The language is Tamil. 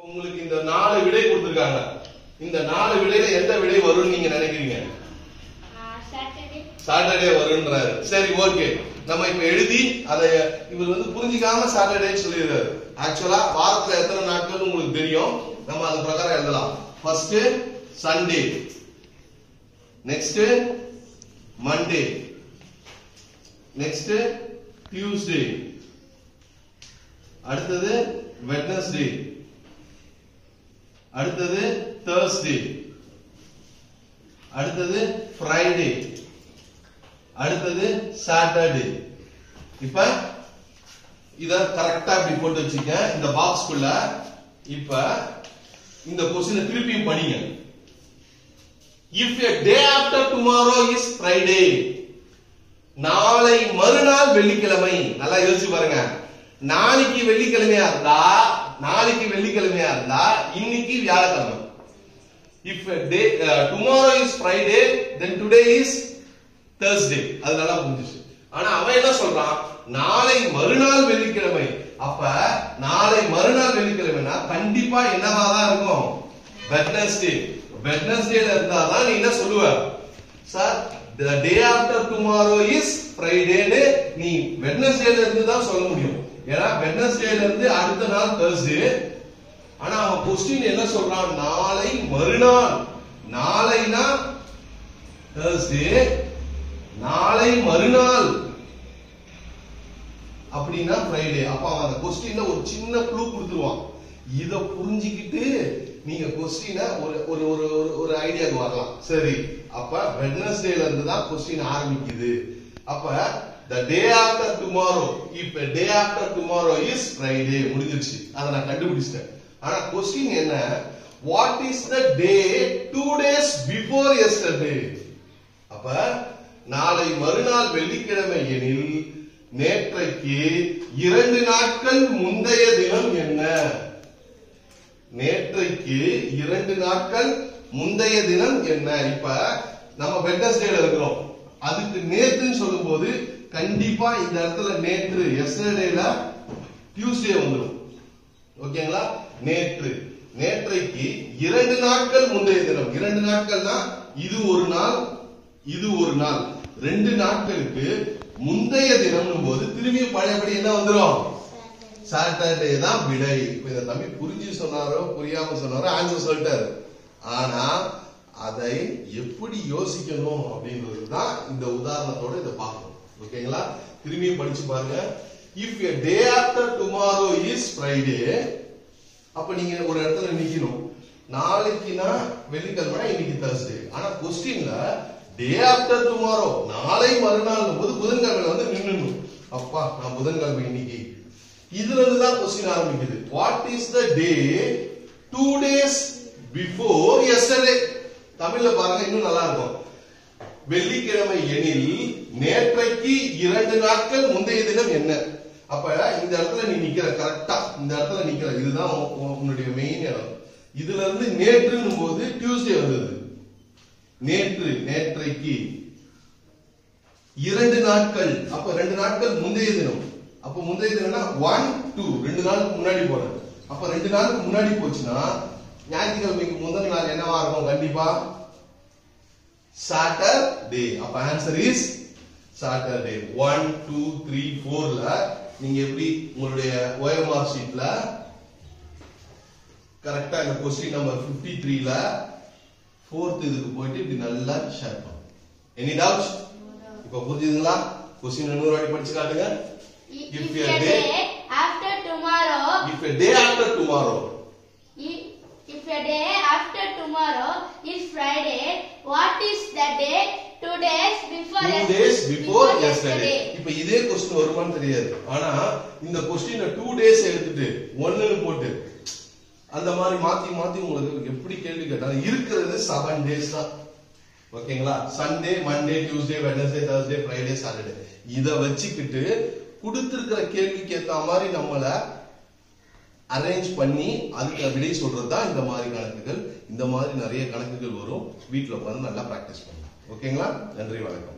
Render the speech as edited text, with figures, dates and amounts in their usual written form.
உங்களுக்கு இந்த 4 விடை கொடுத்திருக்காங்க. இந்த 4 விடையில எந்த விடை வரும்னு நீங்க நினைக்கிறீங்க? சாட்டர்டே வரும்ன்றாரு. சரி, ஓகே. நம்ம இப்ப எழுதி அதை இவர் வந்து புரிஞ்சிக்காம சாட்டர்டே சொல்லிடுறாரு. ஆக்சுவலா வாரத்துல எத்தனை நாட்கள் உங்களுக்கு தெரியும், நம்ம அது பிரகாரம் எழுதலாம். First Sunday, next Monday, next Tuesday, அடுத்தது வெட்னஸ்டே, அடுத்தது தேர்ஸ்டே, அடுத்தது ஃப்ரைடே, அடுத்தது சாட்டர்டே. இப்ப இத கரெக்டா இப்படி போட்டு வச்சுக்க இந்த பாக்ஸ்க்குள்ள. இப்ப இந்த क्वेश्चन திருப்பியும் படிங்க. If a day after tomorrow is Friday, நாளை மறுநாள் வெள்ளிக்கிழமை. நல்லா யோசிச்சு பாருங்க. நாளைக்கு வெள்ளிக்கிழமையா இருந்தா இன்னைக்கு வியாழக்கிழமை. If a day tomorrow is Friday, then today is Thursday. அது நல்லா புரிஞ்சுச்சு. ஆனா அவன் என்ன சொல்றான், நாளை மறுநாள் வெள்ளிக்கிழமை. அப்ப நாளை மறுநாள் வெள்ளிக்கிழமைனா கண்டிப்பா என்னவா தான் இருக்கும்? வெட்னஸ்டே. வெட்னஸ்டேல இருந்தா தான் நீ என்ன சொல்லுவ, sir the day after tomorrow is Friday னு நீ வெட்னஸ்டேல இருந்து தான் சொல்ல முடியும். ஏன்னா வெட்னஸ்டேல இருந்து அடுத்த நாள் Thursday. ஆனா அவன் क्वेश्चन என்ன சொல்றான், நாளை மறுநாள். நாளைனா Thursday, நாளை மறுநாள் அப்படின்னா ஃப்ரைடே. அப்ப அவன் அந்த क्वेश्चनல ஒரு சின்ன க்ளூ கொடுத்துருவான். இத புரிஞ்சிக்கிட்டு நீங்க क्वेश्चन ஒரு ஐடியாக்கு வரலாம். சரி, அப்ப வெட்னஸ்டேல இருந்து தான் क्वेश्चन ஆரம்பிக்குது. அப்ப the day after tomorrow, if a day after tomorrow is Friday, முடிஞ்சிருச்சு. அத நான் கண்டுபிடிச்சிட்டேன். ஆனா क्वेश्चन என்ன, what is the day 2 days before yesterday? அப்ப நாளை மறுநாள் வெள்ளிக்கிழமை எனில் நேற்றைக்கு 2 நாட்கள் முந்தைய தினம் என்ன? நேற்றைக்கு 2 நாட்கள் முந்தைய தினம் என்ன? இப்ப நம்ம வெட்னஸ்டேல இருக்கிறோம். அதுக்கு நேத்துன்னு சொல்லும்போது கண்டிப்பா இந்த இடத்துல நேற்று எஸ்டர்டேல டியூஸ்டே வந்துடும். ஓகேங்களா? நேற்று, நேற்றைக்கு 2 நாட்கள் முந்தைய தினம். 2 நாட்கள்னா இது ஒரு நாள், இது ஒரு நாள். 2 நாட்களுக்கு முந்தைய தினம் போது திரும்பி பழையபடி என்ன வந்துடும்? சாட்டர்டே தான் விடை. இப்ப இந்த தம்பி புரிஞ்சு சொன்னாரோ புரியாம சொன்னாரோ ஆன்சர் சொல்லிட்டாரு. ஆனா அதை எப்படி யோசிக்கணும் அப்படின்றது தான் இந்த உதாரணத்தோட இதை பார்க்கணும். ஓகேங்களா? திரும்பியும் படிச்சு பாருங்க. If a day after tomorrow is Friday, அப்ப நீங்க ஒரு இடத்துல நிக்கணும். நாளைக்குனா வெள்ளிக்கிழமை, இன்னைக்கு Thursday. ஆனா क्वेश्चनல டே ஆஃப்டர் டுமாரோ, நாளை மறுநாள் போது புதன்கிழமை வந்து நின்னுணும். அப்பா நான் புதன்கிழமை இன்னைக்கு. இதுல இருந்து தான் क्वेश्चन ஆரம்பிக்குது. What is the day 2 days before yesterday? தமிழ்ல பாருங்க, இன்னும் நல்லா இருக்கும். வெள்ளிக்கிழமை எனில் நேற்றைக்கு 2 நாட்கள் முந்தைய தினம் என்ன? அப்ப இந்த இடத்துல நீ நிக்கிற, கரெக்டா இந்த இடத்துல நிக்கிற, இதுதான் உன்னுடைய மெயின் இடம். இதுல இருந்து நேற்றுன்னும் போது டியூஸ்டே வந்தது. நேற்று, நேற்றைக்கு 2 நாட்கள். அப்ப 2 நாட்கள் முந்தைய தினம். அப்ப முந்தைய தினம்னா 1 2 2 நாளுக்கு முன்னாடி போறது. அப்ப 2 நாளுக்கு முன்னாடி போச்சுன்னா ஞாயிற்றுக்கிழமைக்கு முதல் நாள் என்னவா இருக்கும்? கண்டிப்பா சாட்டர்டே. அப்ப ஆன்சர் இஸ் சாட்டர்டே. 1 2 3 4ல நீங்க எப்படி உங்களுடைய OMR ஷீட்ல கரெக்டா இந்த क्वेश्चन நம்பர் 53ல 4th இதுக்கு போயிட்டு இப்படி நல்லா ஷேர் பண்ணுங்க. Any doubts? இப்போ புரியுதுங்களா? क्वेश्चन இன்னொரு வாட்டி படிச்சு காட்டுங்க. If a day after tomorrow, if a day after tomorrow, if a day after tomorrow is Friday, what is the day 2 days before 2 days before yesterday? இப்போ இதே क्वेश्चन வருமான்னு தெரியாது. ஆனா இந்த क्वेश्चन 2 days எடுத்துட்டு 1 ன்னு போட்டு அந்த மாதிரி மாத்தி மாத்தி உங்களுக்கு எப்படி கேள்வி கேட்டாலும் இருக்கிறது 7 days தான். ஓகேங்களா? Sunday, Monday, Tuesday, Wednesday, Thursday, Friday, Saturday. இத வச்சுக்கிட்டு கொடுத்திருக்கிற கேள்விக்கு ஏத்த மாதிரி நம்மள அரேஞ்ச் பண்ணி அதுக்கு விடை சொல்றது தான் இந்த மாதிரி கணக்குகள். இந்த மாதிரி நிறைய கணக்குகள் வரும். வீட்ல உட்கார்ந்து நல்லா பிராக்டிஸ் பண்ணுங்க. ஓகேங்களா? நன்றி, வணக்கம்.